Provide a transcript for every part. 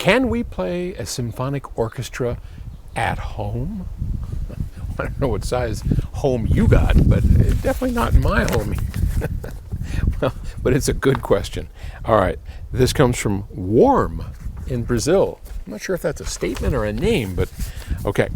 Can we play a symphonic orchestra at home? I don't know what size home you got, but definitely not in my home. Well, but it's a good question. All right, this comes from Warm in Brazil. I'm not sure if that's a statement or a name, but okay.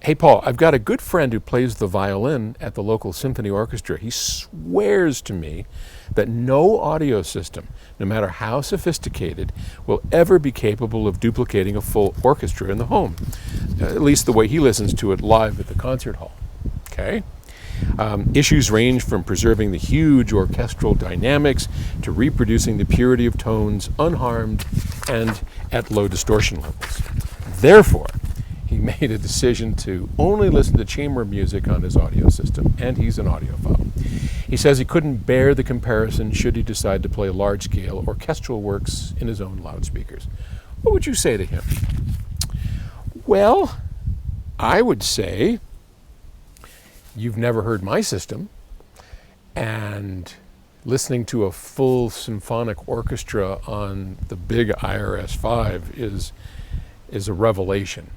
Hey, Paul, I've got a good friend who plays the violin at the local symphony orchestra. He swears to me that no audio system, no matter how sophisticated, will ever be capable of duplicating a full orchestra in the home, at least the way he listens to it live at the concert hall. Okay? Issues range from preserving the huge orchestral dynamics to reproducing the purity of tones unharmed and at low distortion levels. Therefore, he made a decision to only listen to chamber music on his audio system, and he's an audiophile. He says he couldn't bear the comparison should he decide to play large-scale orchestral works in his own loudspeakers. What would you say to him? Well, I would say, you've never heard my system, and listening to a full symphonic orchestra on the big IRS-5 is a revelation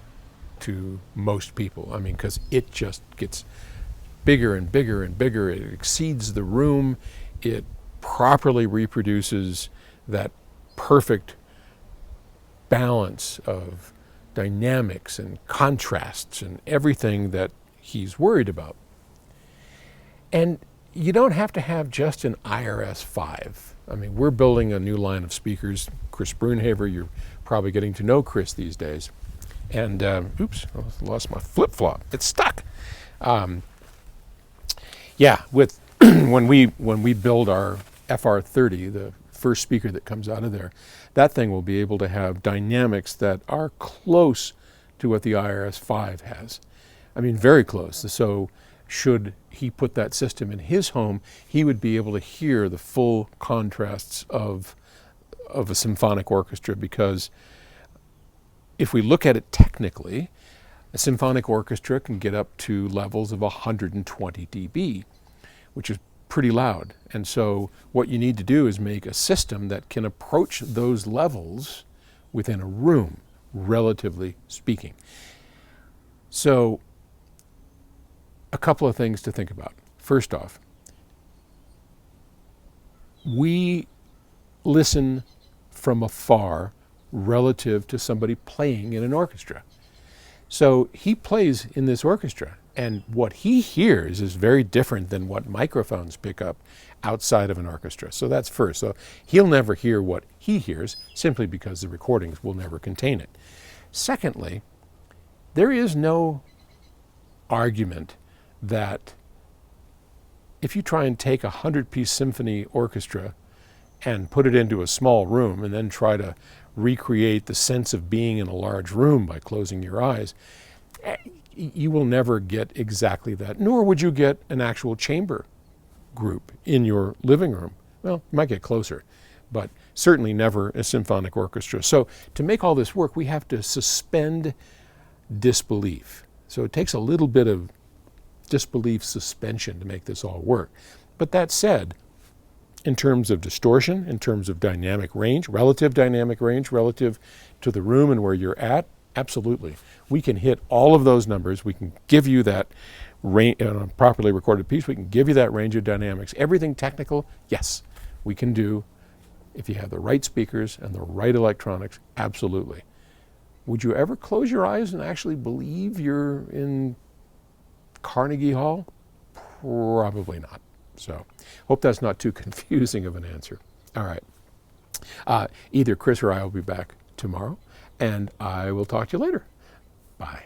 to most people. I mean, because it just gets bigger and bigger and bigger. It exceeds the room. It properly reproduces that perfect balance of dynamics and contrasts and everything that he's worried about. And you don't have to have just an IRS-5. I mean, we're building a new line of speakers. Chris Brunhaver, you're probably getting to know Chris these days. And, oops, I lost my flip-flop. It's stuck. Yeah, with when we build our FR30, the first speaker that comes out of there, that thing will be able to have dynamics that are close to what the IRS-5 has. I mean, very close. So should he put that system in his home, he would be able to hear the full contrasts of a symphonic orchestra, because if we look at it technically, a symphonic orchestra can get up to levels of 120 dB, which is pretty loud. And so what you need to do is make a system that can approach those levels within a room, relatively speaking. So a couple of things to think about. First off, we listen from afar relative to somebody playing in an orchestra. So he plays in this orchestra, and what he hears is very different than what microphones pick up outside of an orchestra. So that's first. So he'll never hear what he hears simply because the recordings will never contain it. Secondly, there is no argument that if you try and take a 100-piece symphony orchestra and put it into a small room and then try to recreate the sense of being in a large room by closing your eyes, you will never get exactly that, nor would you get an actual chamber group in your living room. Well, you might get closer, but certainly never a symphonic orchestra. So to make all this work, we have to suspend disbelief. So it takes a little bit of disbelief suspension to make this all work. But that said, in terms of distortion, in terms of dynamic range, relative to the room and where you're at, absolutely. We can hit all of those numbers. We can give you that range on a properly recorded piece. We can give you that range of dynamics. Everything technical, yes, we can do. If you have the right speakers and the right electronics, absolutely. Would you ever close your eyes and actually believe you're in Carnegie Hall? Probably not. So hope that's not too confusing of an answer. All right. Either Chris or I will be back tomorrow, and I will talk to you later. Bye.